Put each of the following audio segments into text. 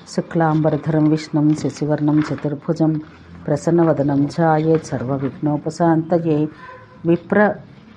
శుక్లాంబరధరం విష్ణుం శశివర్ణం చతుర్భుజం ప్రసన్నవదనం ధ్యాయేత్ సర్వవిఘ్నోపశాంతయే. విప్ర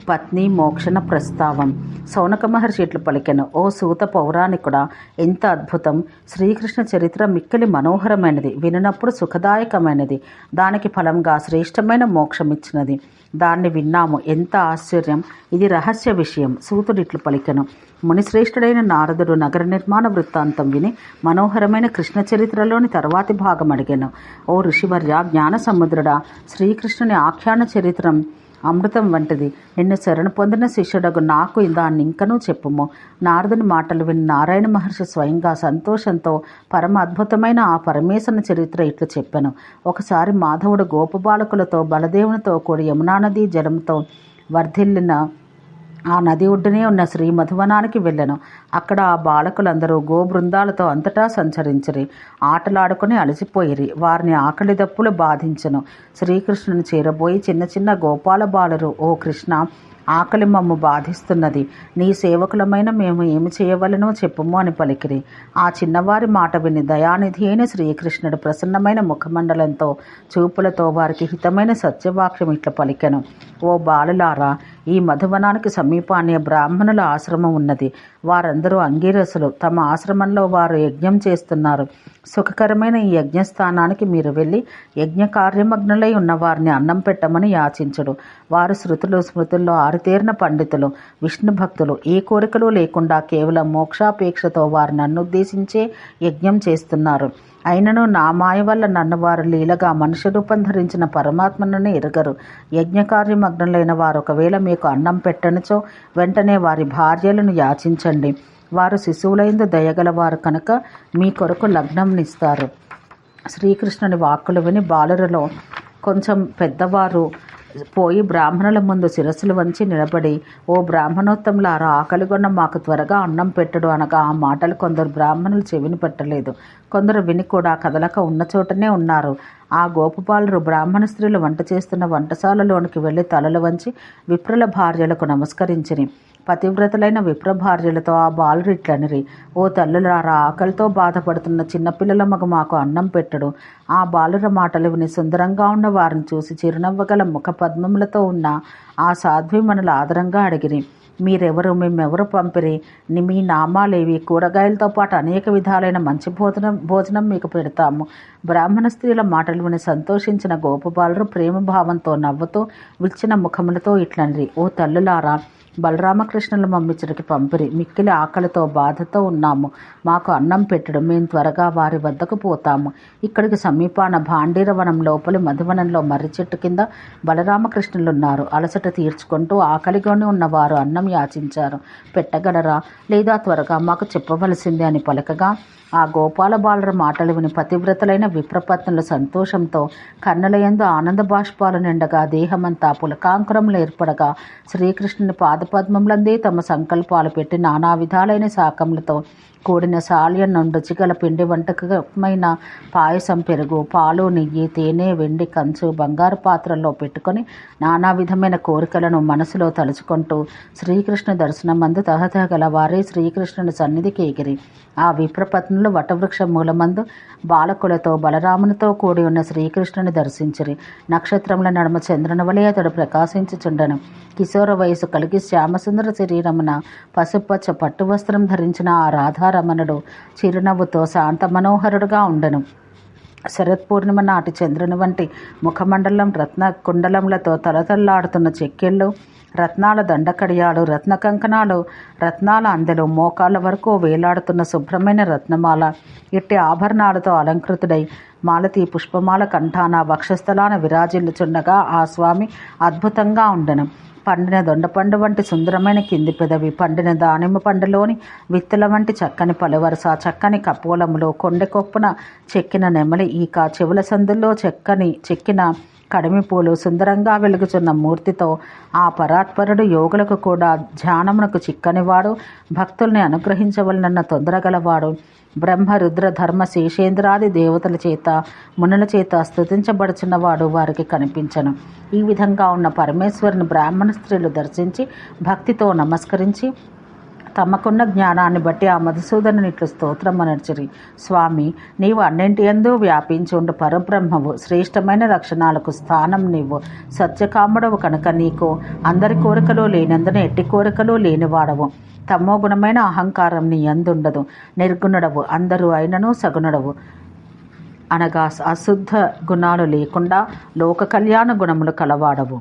పత్ని మోక్షణ ప్రస్తావం. సౌనక మహర్షి ఇట్లు పలికెను: ఓ సూత పౌరాణికుడా, ఎంత అద్భుతం! శ్రీకృష్ణ చరిత్ర మిక్కిలి మనోహరమైనది, వినినప్పుడు సుఖదాయకమైనది, దానికి ఫలంగా శ్రేష్టమైన మోక్షమిచ్చినది. దాన్ని విన్నాము, ఎంత ఆశ్చర్యం! ఇది రహస్య విషయం. సూతుడిట్లు పలికెను: మునిశ్రేష్ఠుడైన నారదుడు నగర నిర్మాణ వృత్తాంతం విని మనోహరమైన కృష్ణ చరిత్రలోని తర్వాతి భాగం అడిగాను. ఓ ఋషివర్య, జ్ఞాన సముద్రుడా, శ్రీకృష్ణుని ఆఖ్యాన చరిత్రం అమృతం వంటిది. నిన్ను శరణు పొందిన శిష్యుడగు నాకు దాన్ని ఇంకనూ చెప్పుము. నారదుని మాటలు విని నారాయణ మహర్షి స్వయంగా సంతోషంతో పరమ అద్భుతమైన ఆ పరమేశ్వరుని చరిత్ర ఇట్లు చెప్పాను. ఒకసారి మాధవుడు గోపబాలకులతో బలదేవునితో కూడి యమునా నదీ జలంతో వర్ధిల్లిన ఆ నది ఒడ్డునే ఉన్న శ్రీ మధువనానికి వెళ్ళాను. అక్కడ ఆ బాలకులందరూ గోబృందాలతో అంతటా సంచరించిరి, ఆటలాడుకుని అలసిపోయిరి. వారిని ఆకలి దప్పులు బాధించను. శ్రీకృష్ణుని చేరబోయి చిన్న చిన్న గోపాల బాలురు, ఓ కృష్ణ, ఆకలి మమ్ము బాధిస్తున్నది, నీ సేవకులమైన మేము ఏమి చేయవలనో చెప్పుము అని పలికిరి. ఆ చిన్నవారి మాట విని దయానిధి అయిన శ్రీకృష్ణుడు ప్రసన్నమైన ముఖమండలంతో చూపులతో వారికి హితమైన సత్యవాక్యం ఇట్లా పలికెను: ఓ బాలులారా, ఈ మధువనానికి సమీపాన్ని బ్రాహ్మణుల ఆశ్రమం ఉన్నది. వారందరూ అంగీరసులు. తమ ఆశ్రమంలో వారు యజ్ఞం చేస్తున్నారు. సుఖకరమైన ఈ యజ్ఞస్థానానికి మీరు వెళ్ళి యజ్ఞ కార్యమగ్నులై ఉన్న వారిని అన్నం పెట్టమని యాచించుడు. వారు శృతులు స్మృతుల్లో ఆరితేరిన పండితులు, విష్ణు భక్తులు. ఏ కోరికలు లేకుండా కేవలం మోక్షాపేక్షతో వారు నన్నుద్దేశించే యజ్ఞం చేస్తున్నారు. అయినను నా మాయ వల్ల నన్ను వారు లీలగా మనుష్య రూపం ధరించిన పరమాత్మను ఎరుగరు. యజ్ఞకార్యమగ్నులైన వారు ఒకవేళ మీకు అన్నం పెట్టనిచో వెంటనే వారి భార్యలను యాచించండి. వారు శిశువులైందు దయగలవారు కనుక మీ కొరకు లగ్నంనిస్తారు. శ్రీకృష్ణుని వాక్కులు విని బాలురలో కొంచెం పెద్దవారు పోయి బ్రాహ్మణుల ముందు శిరస్సులు వంచి నిలబడి, ఓ బ్రాహ్మణోత్తములారా, ఆకలిగొన్న మాకు త్వరగా అన్నం పెట్టుడు అనగా ఆ మాటలు కొందరు బ్రాహ్మణులు చెవిని పెట్టలేదు. కొందరు విని కూడా కదలక ఉన్న చోటనే ఉన్నారు. ఆ గోపబాలురు బ్రాహ్మణ స్త్రీలు వంట చేస్తున్న వంటశాలలోనికి వెళ్ళి తలలు వంచి విప్రుల భార్యలకు నమస్కరించిరి. పతివ్రతలైన విప్ర భార్యలతో ఆ బాలురు ఇట్లనిరి: ఓ తల్లులారా, ఆకలితో బాధపడుతున్న చిన్నపిల్లల మగు మాకు అన్నం పెట్టుడు. ఆ బాలుర మాటలు విని సుందరంగా ఉన్న వారిని చూసి చిరునవ్వగల ముఖ పద్మములతో ఉన్న ఆ సాధ్వీమణులు ఆదరంగా అడిగిరి: మీరెవరు? మేమెవరు పంపిరి? మీ నామాలేవి? కూరగాయలతో పాటు అనేక విధాలైన మంచి భోజనం మీకు పెడతాము. బ్రాహ్మణ స్త్రీల మాటలు విని సంతోషించిన గోపబాలురు ప్రేమభావంతో నవ్వుతూ విచ్చిన ముఖములతో ఇట్లనిరి: ఓ తల్లులారా, బలరామకృష్ణులు మమ్మిచ్చడికి పంపిరి. మిక్కిలి ఆకలితో బాధతో ఉన్నాము. మాకు అన్నం పెట్టడు. మేము త్వరగా వారి వద్దకు పోతాము. ఇక్కడికి సమీపాన భాండీరవనం లోపలి మధువనంలో మర్రి చెట్టు కింద బలరామకృష్ణులున్నారు. అలసట తీర్చుకుంటూ ఆకలిగానే ఉన్నవారు అన్నం యాచించారు. పెట్టగలరా, లేదా త్వరగా మాకు చెప్పవలసిందే అని పలకగా ఆ గోపాల బాలుర మాటలు విని పతివ్రతలైన విప్రపత్నుల సంతోషంతో కన్నులయందు ఆనంద బాష్పాలు నిండగా దేహమంతా పులకాంకురములు ఏర్పడగా శ్రీకృష్ణుని పాదపద్మములందే తమ సంకల్పాలు పెట్టి నానా విధాలైన శాకములతో కూడిన సాల్యం రుచిగల పిండి వంటకమైన పాయసం, పెరుగు, పాలు, నెయ్యి, తేనె, వెండి, కంచు, బంగారు పాత్రల్లో పెట్టుకొని నానా విధమైన కోరికలను మనసులో తలుచుకుంటూ శ్రీకృష్ణ దర్శనమందు తహతహగల వారే శ్రీకృష్ణుని సన్నిధికి ఎగిరి ఆ విప్రపత్నులు వటవృక్ష మూలమందు బాలకులతో బలరామునితో కూడి ఉన్న శ్రీకృష్ణుని దర్శించిరి. నక్షత్రముల నడుమ చంద్రుని వలె అతడు ప్రకాశించుచుండెను. కిశోర వయసు కలిగి శ్యామసుందర శరీరమున పసుపచ్చ పట్టు వస్త్రం ధరించిన ఆ రాధారమణుడు చిరునవ్వుతో శాంత మనోహరుడుగా ఉండెను. శరత్పూర్ణిమ నాటి చంద్రుని వంటి ముఖమండలం, రత్న కుండలములతో తలతల్లాడుతున్న చెక్కిళ్ళు, రత్నాల దండకడియాలు, రత్న కంకణాలు, రత్నాల అందెలు, మోకాళ్ళ వరకు వేలాడుతున్న శుభ్రమైన రత్నమాల, ఇట్టి ఆభరణాలతో అలంకృతుడై మాలతీ పుష్పమాల కంఠాన వక్షస్థలాన విరాజిల్లుచుండగా ఆ స్వామి అద్భుతంగా ఉండెను. పండిన దొండపండు వంటి సుందరమైన కింది పెదవి, పండిన దానిమ్మ పండులోని విత్తుల వంటి చక్కని పలువరస, చక్కని కపోలములు, కొండెకొప్పున చెక్కిన నెమలి ఈక, చెవుల సందుల్లో చెక్కిన కడిమి పూలు, సుందరంగా వెలుగుచున్న మూర్తితో ఆ పరాత్పరుడు యోగులకు కూడా ధ్యానమునకు చిక్కనివాడు, భక్తుల్ని అనుగ్రహించవలనన్న తొందరగలవాడు, బ్రహ్మ రుద్ర ధర్మ శేషేంద్రాది దేవతల చేత మునుల చేత స్తుతించబడుచున్నవాడు వారికి కనిపించను. ఈ విధంగా ఉన్న పరమేశ్వరుని బ్రాహ్మణ స్త్రీలు దర్శించి భక్తితో నమస్కరించి తమకున్న జ్ఞానాన్ని బట్టి ఆ మధుసూదనుని ఇట్లు స్తోత్రమనర్చిరి. స్వామి, నీవు అన్నింటి యందు వ్యాపించుండు పరబ్రహ్మవు, శ్రేష్టమైన లక్షణాలకు స్థానం నీవు, సత్యకాముడవు కనుక నీకు అందరి కోరికలు లేనందున ఎట్టి కోరికలు లేనివాడవు. తమో గుణమైన అహంకారం నీ యందుండదు. నిర్గుణుడవు, అందరూ అయినను సగుణుడవు అనగా అశుద్ధ గుణాలు లేకుండా లోక కళ్యాణ గుణములు కలవాడవు.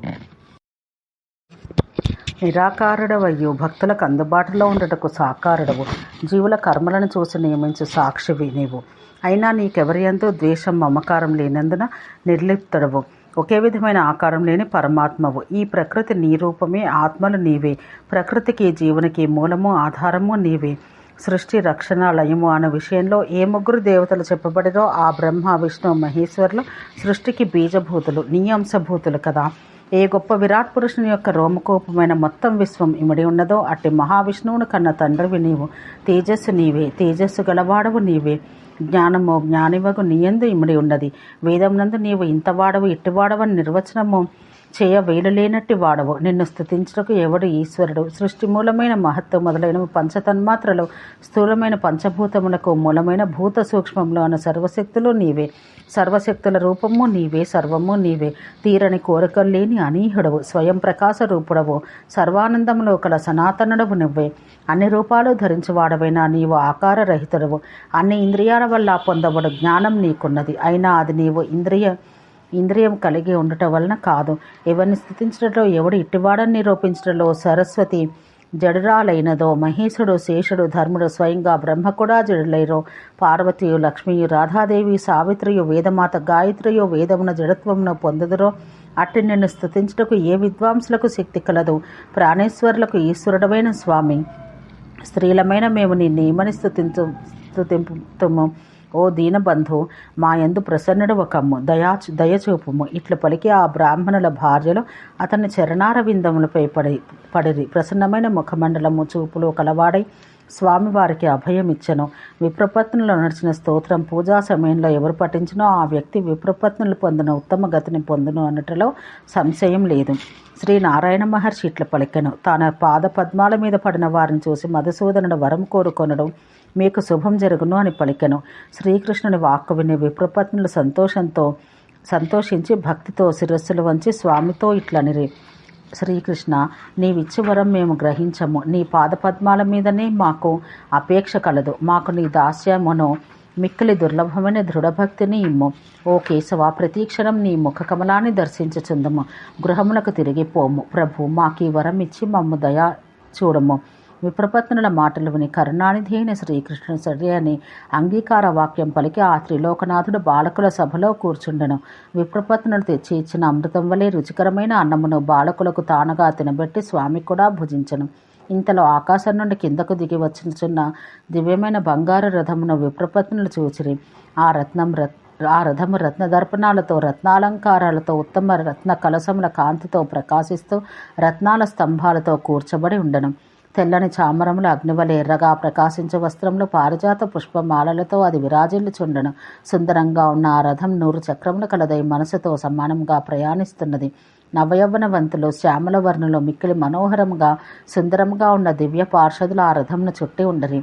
నిరాకారుడవయ్యు, భక్తులకు అందుబాటులో ఉండటకు సాకారుడవు, జీవుల కర్మలను చూసి నియమించు సాక్షివి నీవు. అయినా నీకెవరి యందు ద్వేషం మమకారం లేనందున నిర్లిప్తుడవు, ఒకే విధమైన ఆకారం లేని పరమాత్మవు. ఈ ప్రకృతి నీ రూపమే, ఆత్మలు నీవే. ప్రకృతికి జీవునికి మూలము ఆధారము నీవే. సృష్టి రక్షణ లయము అనే విషయంలో ఏ ముగ్గురు దేవతలు చెప్పబడిరో ఆ బ్రహ్మ విష్ణు మహేశ్వరులు సృష్టికి బీజభూతులు, నీ అంశభూతులు కదా. ఏ గొప్ప విరాట్ పురుషుని యొక్క రోమకోపమైన మొత్తం విశ్వం ఇమిడి ఉన్నదో అట్టి మహావిష్ణువును కన్న తండ్రివి నీవు. తేజస్సు నీవే, తేజస్సు గలవాడవు నీవే. జ్ఞానము జ్ఞానివగు నీయందు ఇమిడి ఉన్నది. వేదమునందు నీవు ఇంతవాడవు ఇట్టివాడవని నిర్వచనము చేయ వేలులేనట్టి వాడవు. నిన్ను స్తుతించుటకు ఎవడు ఈశ్వరుడు? సృష్టి మూలమైన మహత్వం మొదలైనవి పంచతన్మాత్రలు, స్థూలమైన పంచభూతములకు మూలమైన భూత సూక్ష్మములు అన్న సర్వశక్తులు నీవే. సర్వశక్తుల రూపము నీవే, సర్వము నీవే. తీరని కోరికలు లేని అనీహుడవు, స్వయం ప్రకాశ రూపుడవు, సర్వానందములో కల సనాతనుడవు నువ్వే. అన్ని రూపాలు ధరించువాడవైనా నీవు ఆకార రహితుడవు. అన్ని ఇంద్రియాల వల్ల పొందబడు జ్ఞానం నీకున్నది. అయినా అది నీవు ఇంద్రియం కలిగి ఉండటం వలన కాదు. ఎవరిని స్థుతించడంలో ఎవడు ఇట్టివాడని నిరూపించడంలో సరస్వతి జడురాలైనదో, మహేశుడు శేషుడు ధర్ముడు స్వయంగా బ్రహ్మ కూడా జడులైరో, పార్వతియు లక్ష్మియు రాధాదేవి సావిత్రియు వేదమాత గాయత్రియు వేదమున జడత్వమును పొందుదురో అట్టి నిన్ను స్థుతించుటకు ఏ విద్వాంసులకు శక్తి కలదు. ప్రాణేశ్వరులకు ఈశ్వరుడమైన స్వామి, స్త్రీలమైన మేము నిన్నేమని స్తుతింతుము. ఓ దీనబంధు, మాయందు ప్రసన్నుడు ఒకమ్ము, దయచూపుము. ఇట్లు పలికి ఆ బ్రాహ్మణుల భార్యలు అతని చరణారవిందములపై పడిరి. ప్రసన్నమైన ముఖమండలము చూపులు కలవాడై స్వామివారికి అభయమిచ్చను. విప్రపత్నులు నడిచిన స్తోత్రం పూజా సమయంలో ఎవరు పఠించినో ఆ వ్యక్తి విప్రపత్నులు పొందిన ఉత్తమ గతిని పొందును అన్నట్లో సంశయం లేదు. శ్రీ నారాయణ మహర్షి ఇట్ల పలికెను. తన పాద పద్మాల మీద పడిన వారిని చూసి మధుసూదనుడు వరం కోరుకొనడు. మీకు శుభం జరుగును అని పలికెను. శ్రీకృష్ణుని వాక్కు విని విప్రపత్నులు సంతోషించి భక్తితో శిరస్సులు వంచి స్వామితో ఇట్లనిరి. శ్రీకృష్ణ, నీవిచ్చు వరం మేము గ్రహించము. నీ పాదపద్మాల మీదనే మాకు అపేక్ష కలదు. మాకు నీ దాస్యమును మిక్కిలి దుర్లభమైన దృఢభక్తిని ఇమ్ము. ఓ కేశవ, ప్రతీక్షణం నీ ముఖ కమలాన్ని దర్శించుచుందము. గృహములకు తిరిగిపోము. ప్రభు, మాకీ వరం ఇచ్చి మమ్ము దయా చూడము. విప్రపత్నుల మాటలు విని కరుణానిధి అయిన శ్రీకృష్ణుడు సరే అని అంగీకార వాక్యం పలికి ఆ త్రిలోకనాథుడు బాలకుల సభలో కూర్చుండెను. విప్రపత్నులు తెచ్చి ఇచ్చిన అమృతం వలె రుచికరమైన అన్నమును బాలకులకు తానుగా తినబెట్టి స్వామి కూడా భుజించెను. ఇంతలో ఆకాశం నుండి కిందకు దిగి వచ్చిన దివ్యమైన బంగారు రథమును విప్రపత్నులు చూచిరి. ఆ రథము రత్నదర్పణాలతో, రత్నాలంకారాలతో, ఉత్తమ రత్న కలసముల కాంతితో ప్రకాశిస్తూ రత్నాల స్తంభాలతో కూర్చబడి ఉండెను. తెల్లని చామరముల అగ్నివలె ఎర్రగా ప్రకాశించే వస్త్రంలో పారిజాత పుష్పమాలలతో అది విరాజిల్లుచుండెను. సుందరంగా ఉన్న ఆ రథం 100 చక్రములు కలదై మనసుతో సమానంగా ప్రయాణిస్తున్నది. నవయవ్వనవంతులు శ్యామల వర్ణులు మిక్కిలి మనోహరంగా సుందరంగా ఉన్న దివ్య పార్షదులు ఆ రథంను చుట్టి ఉండరి.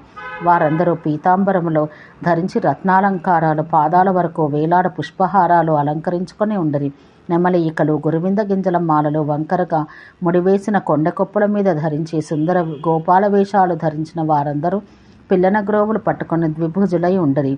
వారందరూ పీతాంబరములో ధరించి రత్నాలంకారాలు, పాదాల వరకు వేలాడ పుష్పహారాలు అలంకరించుకొని ఉండరి. నెమలి ఈకలు, గురువింద గింజల మాలలు, వంకరగా ముడివేసిన కొండకొప్పుల మీద ధరించి సుందర గోపాల వేషాలు ధరించిన వారందరూ పిల్లన గ్రోవులు పట్టుకుని ద్విభుజులై ఉండరి.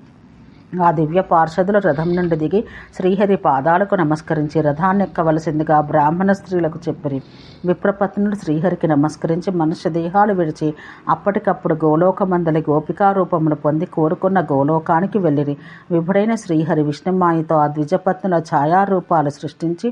ఆ దివ్య పార్షదులు రథం నుండి దిగి శ్రీహరి పాదాలకు నమస్కరించి రథాన్నెక్కవలసిందిగా బ్రాహ్మణ స్త్రీలకు చెప్పిరి. విప్రపత్నులు శ్రీహరికి నమస్కరించి మనుష్య దేహాలు విడిచి అప్పటికప్పుడు గోలోకమందలి గోపికారూపములు పొంది కోరుకున్న గోలోకానికి వెళ్ళిరి. విభుడైన శ్రీహరి విష్ణుమాయతో ఆ ద్విజపత్నుల ఛాయారూపాలు సృష్టించి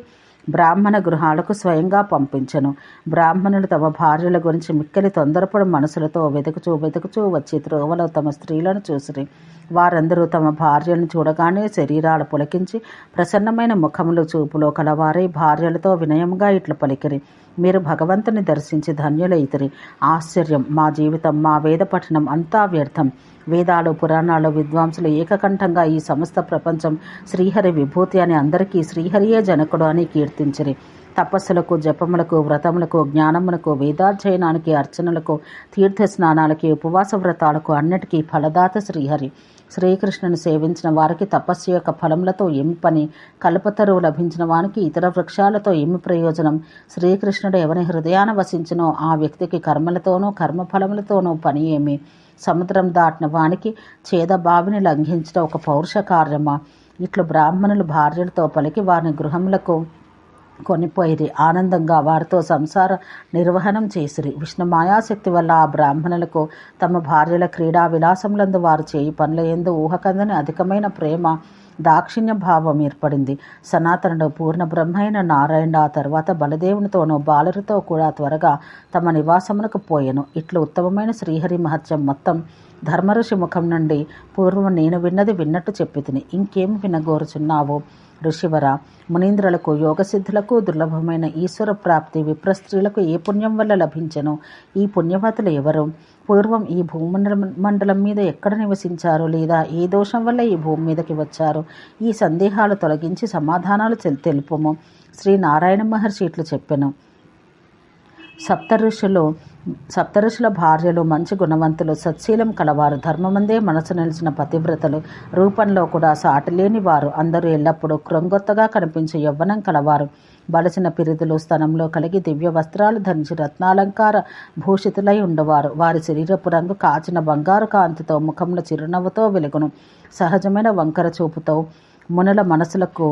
బ్రాహ్మణ గృహాలకు స్వయంగా పంపించెను. బ్రాహ్మణులు తమ భార్యల గురించి మిక్కిలి తొందరపడు మనసులతో వెతుకుచూ వచ్చి త్రోవలో తమ స్త్రీలను చూసిరి. వారందరూ తమ భార్యలను చూడగానే శరీరాలు పులకించి ప్రసన్నమైన ముఖములు చూపులో కలవారై భార్యలతో వినయంగా ఇట్లు పలికిరి. మీరు భగవంతుని దర్శించి ధన్యులైతిరి. ఆశ్చర్యం! మా జీవితం, మా వేద పఠనం అంతా వ్యర్థం. వేదాలు, పురాణాలు, విద్వాంసులు ఏకకంఠంగా ఈ సమస్త ప్రపంచం శ్రీహరి విభూతి అని అందరికీ శ్రీహరియే జనకుడు అని కీర్తించిరి. తపస్సులకు, జపములకు, వ్రతములకు, జ్ఞానములకు, వేదాధ్యయనానికి, అర్చనలకు, తీర్థ స్నానాలకి, ఉపవాస వ్రతాలకు అన్నిటికీ ఫలదాత శ్రీహరి. శ్రీకృష్ణుని సేవించిన వారికి తపస్సు యొక్క ఫలములతో ఏమి పని? కల్పతరువు లభించిన వానికి ఇతర వృక్షాలతో ఏమి ప్రయోజనం? శ్రీకృష్ణుడు ఎవరి హృదయాన వసించినో ఆ వ్యక్తికి కర్మలతోనూ కర్మఫలములతోనూ పని ఏమి? సముద్రం దాటిన వానికి ఛేదబావిని లంఘించడం ఒక పౌరుష కార్యమా? ఇట్లు బ్రాహ్మణులు భార్యలతో పలికి వారిని గృహములకు కొనిపోయిరి. ఆనందంగా వారితో సంసార నిర్వహణం చేసిరి. విష్ణు మాయాశక్తి వల్ల ఆ బ్రాహ్మణులకు తమ భార్యల క్రీడా విలాసములందు వారు చేయి పనుల యందు ఊహకందని అధికమైన ప్రేమ, దాక్షిణ్య భావం ఏర్పడింది. సనాతనుడు పూర్ణ బ్రహ్మైన నారాయణ ఆ తర్వాత బలదేవునితోనూ బాలురితో కూడా త్వరగా తమ నివాసమునకు పోయెను. ఇట్లు ఉత్తమమైన శ్రీహరి మహత్యం మొత్తం ధర్మఋషి ముఖం నుండి పూర్వం నేను విన్నది విన్నట్టు చెప్పితిని. ఇంకేం వినగోరుచున్నావు ఋషివర? మునీంద్రులకు, యోగసిద్ధులకు దుర్లభమైన ఈశ్వర ప్రాప్తి విప్రస్త్రీలకు ఏ పుణ్యం వల్ల లభించెను? ఈ పుణ్యవతులు ఎవరు? పూర్వం ఈ భూమండలం మీద ఎక్కడ నివసించారు? లేదా ఏ దోషం వల్ల ఈ భూమి మీదకి వచ్చారు? ఈ సందేహాలు తొలగించి సమాధానాలు తెలుపుము. శ్రీ నారాయణ మహర్షి ఇట్లు చెప్పెను. సప్తఋషుల భార్యలు మంచి గుణవంతులు, సత్శీలం కలవారు, ధర్మమందే మనసు నిలిచిన పతివ్రతలు, రూపంలో కూడా సాటిలేని వారు, అందరూ ఎల్లప్పుడూ క్రొంగొత్తగా కనిపించే యవ్వనం కలవారు, బలసిన పిరిదులు స్తనంలో కలిగి దివ్య వస్త్రాలు ధరించి రత్నాలంకార భూషితులై ఉండవారు. వారి శరీరపు రంగు కాచిన బంగారు కాంతితో, ముఖంలో చిరునవ్వుతో వెలుగును. సహజమైన వంకర చూపుతో మునుల మనసులకు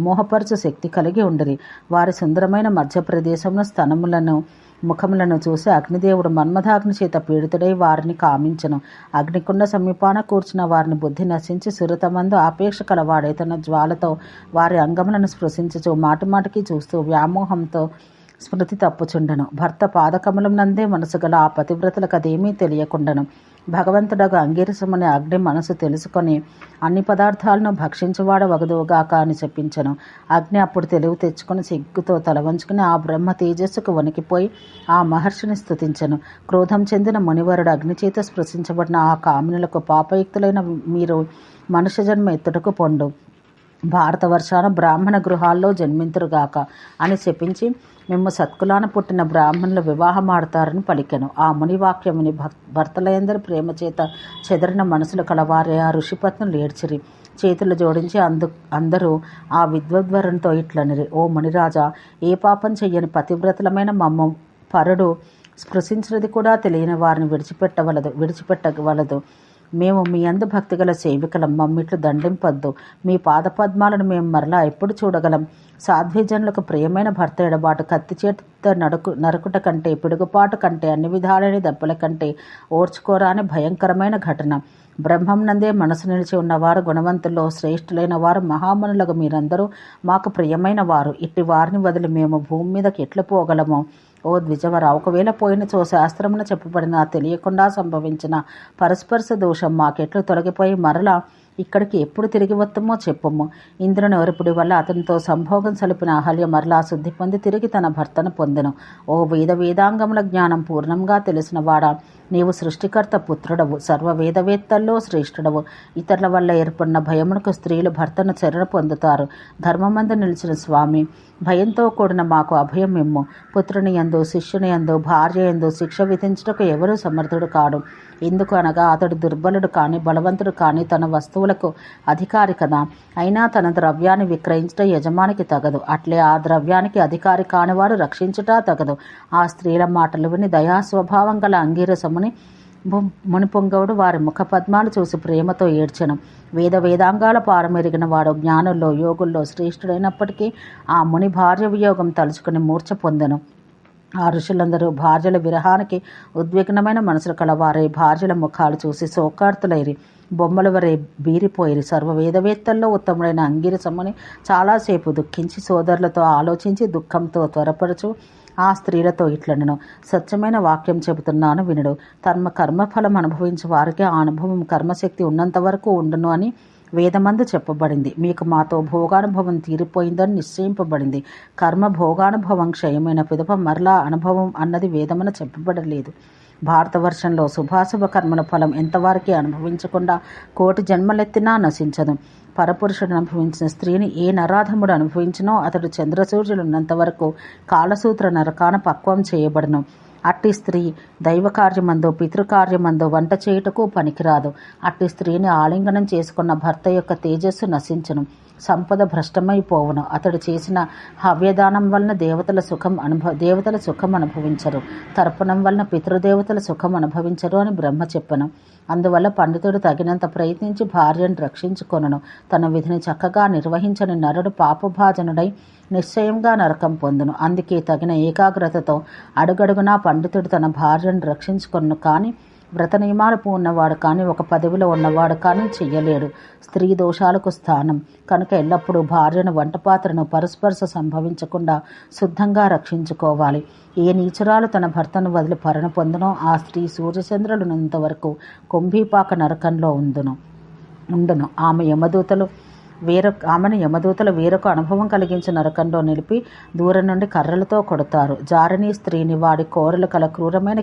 మోహపరచు శక్తి కలిగి ఉండిరి. వారి సుందరమైన మధ్య ప్రదేశంలో స్తనములను, ముఖములను చూసి అగ్నిదేవుడు మన్మథాగ్ని చేత పీడితుడై వారిని కామించను. అగ్నికుండ సమీపాన కూర్చున్న వారిని బుద్ధి నశించి సురతమందు ఆపేక్ష కలవాడే తన జ్వాలతో వారి అంగములను స్పృశించుచు మాటిమాటికి చూస్తూ వ్యామోహంతో స్మృతి తప్పుచుండెను. భర్త పాదకమలం నందే మనసు గల ఆ పతివ్రతలకు అదేమీ తెలియకుండెను. భగవంతుడగా అంగీరసమనే అగ్ని మనసు తెలుసుకొని అన్ని పదార్థాలను భక్షించువాడ వగదువుగాక అని చెప్పించను. అగ్ని అప్పుడు తెలివి తెచ్చుకొని సిగ్గుతో తల వంచుకుని ఆ బ్రహ్మ తేజస్సుకు వణికిపోయి ఆ మహర్షిని స్తుతించను. క్రోధం చెందిన మునివరుడు అగ్నిచేత స్పృశించబడిన ఆ కామినులకు పాపయుక్తులైన మీరు మనుష్య జన్మ ఎత్తుటకు పొండు. భారతవర్షాన బ్రాహ్మణ గృహాల్లో జన్మింతురుగాక అని చెప్పించి మేము సత్కులాన పుట్టిన బ్రాహ్మణులు వివాహమాడతారని పలికెను. ఆ మునివాక్యముని భర్తలందరి ప్రేమ చేత చెదరిన మనసులు కలవారే ఆ ఋషిపత్నులు ఏడ్చిరి. చేతులు జోడించి అందరూ ఆ విద్వద్వరునితో ఇట్లనిరి. ఓ మునిరాజా, ఏ పాపం చెయ్యని పతివ్రతలమైన మమ్మ పరుడు స్పృశించినది కూడా తెలియని వారిని విడిచిపెట్టవలదు. మేము మీ అందు భక్తిగల సేవికలం, మమ్మిట్లు దండింపద్దు. మీ పాదపద్మాలను మేము మరలా ఎప్పుడు చూడగలం? సాధ్వీజనులకు ప్రియమైన భర్త ఎడబాటు కత్తి చేత నరుకుట కంటే, పిడుగుపాటు కంటే, అన్ని విధాలైన దెబ్బల కంటే ఓర్చుకోరాని భయంకరమైన ఘటన. బ్రహ్మం నందే మనసు నిలిచి ఉన్నవారు, గుణవంతుల్లో శ్రేష్ఠులైన వారు, మహామనులకు మీరందరూ మాకు ప్రియమైన వారు. ఇట్టి వారిని వదిలి మేము భూమి మీదకి ఎట్లు పోగలము? ఓ ద్విజవర, ఒకవేళ పోయినచో శాస్త్రమున చెప్పబడిన తెలియకుండా సంభవించిన పరస్పర్శ దోషం మాకెట్లు తొలగిపోయి మరలా ఇక్కడికి ఎప్పుడు తిరిగి వస్తామో చెప్పము. ఇంద్రుని ఒరుపుడి వల్ల అతనితో సంభోగం సలిపిన అహల్య మరలా శుద్ధి పొంది తిరిగి తన భర్తను పొందెను. ఓ వేదాంగముల జ్ఞానం పూర్ణంగా తెలిసిన వాడా, నీవు సృష్టికర్త పుత్రుడవు, సర్వ వేదవేత్తల్లో శ్రేష్ఠుడవు. ఇతరుల వల్ల ఏర్పడిన భయమునకు స్త్రీలు భర్తను శరణ పొందుతారు. ధర్మమందు నిలిచిన స్వామి, భయంతో కూడిన మాకు అభయం ఇమ్ము. పుత్రుని యందు, శిష్యుని యందు, భార్య యందు శిక్ష విధించుటకు ఎవరూ సమర్థుడు కాడు. ఎందుకు అనగా అతడు దుర్బలుడు కానీ బలవంతుడు కానీ తన వస్తువులకు అధికారి కదా. అయినా తన ద్రవ్యాన్ని విక్రయించుట యజమానికి తగదు. అట్లే ఆ ద్రవ్యానికి అధికారి కానివాడు రక్షించుట తగదు. ఆ స్త్రీల మాటలు విని దయాస్వభావం గల అంగీరసముని మునిపొంగవుడు వారి ముఖ పద్మాలు చూసి ప్రేమతో ఏడ్చెను. వేదాంగాల పారమెరిగిన వాడు జ్ఞానుల్లో, యోగుల్లో శ్రేష్ఠుడైనప్పటికీ ఆ ముని భార్య వియోగం తలుచుకుని మూర్ఛ పొందెను. ఆ ఋషులందరూ భార్యల విరహానికి ఉద్విగ్నమైన మనసులు కలవారై భార్యల ముఖాలు చూసి శోకార్తులైరి, బొమ్మల వరే బీరిపోయిరి. సర్వవేదవేత్తల్లో ఉత్తముడైన అంగీరసముని చాలాసేపు దుఃఖించి సోదరులతో ఆలోచించి దుఃఖంతో త్వరపరచు ఆ స్త్రీలతో ఇట్లనెను. సత్యమైన వాక్యం చెబుతున్నాను వినుడు. కర్మఫలం అనుభవించే వారికి ఆ అనుభవం కర్మశక్తి ఉన్నంత వరకు ఉండును అని వేదమందు చెప్పబడింది. మీకు మాతో భోగానుభవం తీరిపోయిందని నిశ్చయింపబడింది. కర్మ భోగానుభవం క్షయమైన పిదప మరలా అనుభవం అన్నది వేదమున చెప్పబడలేదు. భారతవర్షంలో శుభాశుభ కర్మల ఫలం ఎంతవారికి అనుభవించకుండా కోటి జన్మలెత్తినా నశించదు. పరపురుషుడు అనుభవించిన స్త్రీని ఏ నరాధముడు అనుభవించినో అతడు చంద్రసూర్యులున్నంత వరకు కాలసూత్ర నరకాన పక్వం చేయబడును. అట్టి స్త్రీ దైవకార్యమందో పితృకార్యమందో వంట చేయుటకు పనికిరాదు. అట్టి స్త్రీని ఆలింగనం చేసుకున్న భర్త యొక్క తేజస్సు నశించును, సంపద భ్రష్టమైపోవును. అతడు చేసిన హవ్యదానం వలన దేవతల సుఖం అనుభవించరు, తర్పణం వలన పితృదేవతల సుఖం అనుభవించరు అని బ్రహ్మ చెప్పను. అందువల్ల పండితుడు తగినంత ప్రయత్నించి భార్యను రక్షించుకొనును. తన విధిని చక్కగా నిర్వహించని నరుడు పాపభాజనుడై నిశ్చయంగా నరకం పొందును. అందుకే తగిన ఏకాగ్రతతో అడుగడుగునా పండితుడు తన భార్యను రక్షించుకొను. కానీ వ్రత నియమాలు ఉన్నవాడు కానీ ఒక పదవిలో ఉన్నవాడు కానీ చెయ్యలేడు. స్త్రీ దోషాలకు స్థానం కనుక ఎల్లప్పుడూ భార్యను వంటపాత్రను పరస్పర్శ సంభవించకుండా శుద్ధంగా రక్షించుకోవాలి. ఏ నీచురాలు తన భర్తను వదిలి పరణ పొందునో ఆ స్త్రీ సూర్యచంద్రులున్నంత వరకు కుంభీపాక నరకంలో ఉండును. ఆమెను యమదూతలు వేరొక అనుభవం కలిగించిన నరకంలో నిలిపి దూరం నుండి కర్రలతో కొడతారు. జారినీ స్త్రీని వాడి కోరలు కల క్రూరమైన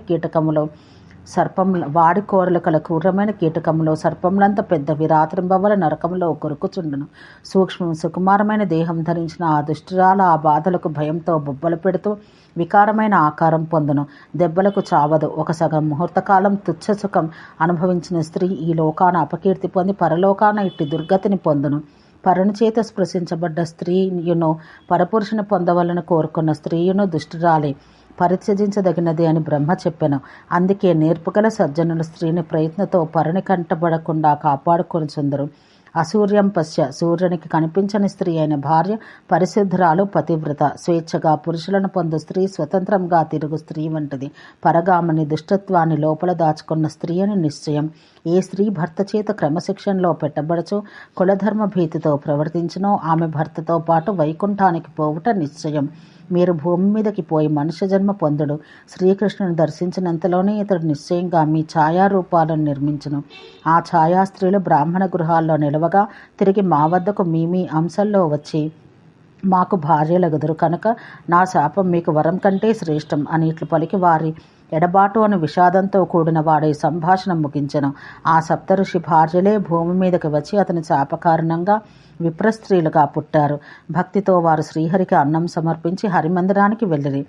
కీటకములో సర్పములంత పెద్దవి రాత్రింబవల నరకంలో కొరుకుచుండును. సూక్ష్మం సుకుమారమైన దేహం ధరించిన ఆ దుష్టురాల ఆ బాధలకు భయంతో బొబ్బలు పెడుతూ వికారమైన ఆకారం పొందును. దెబ్బలకు చావదు. ఒక సగం ముహూర్తకాలం తుచ్చ సుఖం అనుభవించిన స్త్రీ ఈ లోకాన అపకీర్తి పొంది పరలోకాన ఇట్టి దుర్గతిని పొందును. పరుని చేత స్పృశించబడ్డ స్త్రీయును పరపురుషుని పొందవలను కోరుకున్న స్త్రీయును దుష్టురాలే, పరిత్యజించదగినది అని బ్రహ్మ చెప్పెను. అందుకే నేర్పుగల సజ్జనుల స్త్రీని ప్రయత్నతో పరుని కంటబడకుండా కాపాడుకొనుచుందరు. అసూర్యం పశ్య సూర్యునికి కనిపించని స్త్రీ అయిన భార్య పరిశుద్ధురాలు పతివ్రత. స్వేచ్ఛగా పురుషులను పొందు స్త్రీ స్వతంత్రంగా తిరుగు స్త్రీ వంటిది. పరగామని దుష్టత్వాన్ని లోపల దాచుకున్న స్త్రీ అని నిశ్చయం. ఏ స్త్రీ భర్త చేత క్రమశిక్షణలో పెట్టబడచో కులధర్మ భీతితో ప్రవర్తించినో ఆమె భర్తతో పాటు వైకుంఠానికి పోవుట నిశ్చయం. మీరు భూమి మీదకి పోయి మనుష్య జన్మ పొందుడు. శ్రీకృష్ణుని దర్శించినంతలోనే ఇతడు నిశ్చయంగా మీ ఛాయారూపాలను నిర్మించును. ఆ ఛాయా స్త్రీలు బ్రాహ్మణ గృహాల్లో నిలవగా తిరిగి మా వద్దకు మీ అంశంలో వచ్చి మాకు భార్యలగుదురు కనుక నా శాపం మీకు వరం కంటే శ్రేష్టం అని ఇట్లు పలికి వారి ఎడబాటు అని విషాదంతో కూడిన వాడి సంభాషణ ముగించెను. ఆ సప్తఋషి భార్యలే భూమి మీదకి వచ్చి అతని శాప కారణంగా విప్రస్త్రీలుగా పుట్టారు. భక్తితో వారు శ్రీహరికి అన్నం సమర్పించి హరిమందిరానికి వెళ్ళిరి.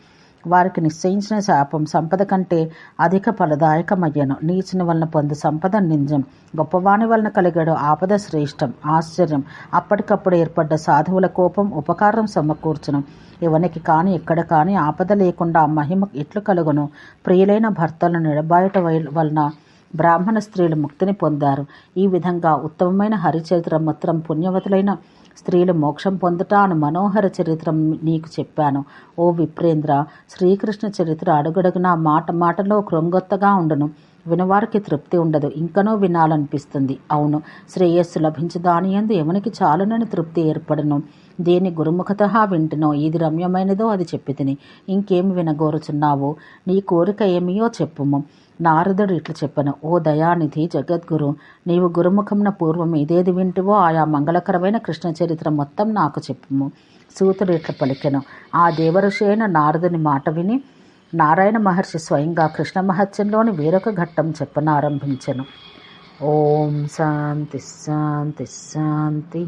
వారికి నిశ్చయించిన శాపం సంపద కంటే అధిక ఫలదాయకమయ్యను. నీచుని వలన పొందు సంపద నింజం, గొప్పవాని వలన కలిగాడు ఆపద శ్రేష్టం. ఆశ్చర్యం, అప్పటికప్పుడు ఏర్పడ్డ సాధువుల కోపం ఉపకారం సమకూర్చును. ఎవనికి కాని ఎక్కడ కాని ఆపద లేకుండా మహిమ ఎట్లు కలుగును. ప్రియులైన భర్తలను నిడబాయట వలన బ్రాహ్మణ స్త్రీలు ముక్తిని పొందారు. ఈ విధంగా ఉత్తమమైన హరిచరిత్ర మొత్తం పుణ్యవతులైన స్త్రీలు మోక్షం పొందుట అను మనోహర చరిత్రం నీకు చెప్పాను. ఓ విప్రేంద్ర, శ్రీకృష్ణ చరిత్ర అడుగడుగునా మాటలో క్రొంగొత్తగా ఉండును. వినవారికి తృప్తి ఉండదు, ఇంకనూ వినాలనిపిస్తుంది. అవును, శ్రేయస్సు లభించు దాని యందు ఎవనికి చాలునని తృప్తి ఏర్పడను. దేని గురుముఖత వింటునో ఏది రమ్యమైనదో అది చెప్పితిని. ఇంకేమి వినగోరుచున్నావో, నీ కోరిక ఏమియో చెప్పుము. నారదుడు ఇట్లు చెప్పను. ఓ దయానిధి జగద్గురు, నీవు గురుముఖమున పూర్వం ఏదేది వింటివో ఆయా మంగళకరమైన కృష్ణ చరిత్ర మొత్తం నాకు చెప్పుము. సూతుడు ఇట్లు పలికెను. ఆ దేవఋషి అయిన నారదుని మాట విని నారాయణ మహర్షి స్వయంగా కృష్ణ మహత్యంలోని వేరొక ఘట్టం చెప్పనారంభించెను. ఓం శాంతి శాంతి శాంతి.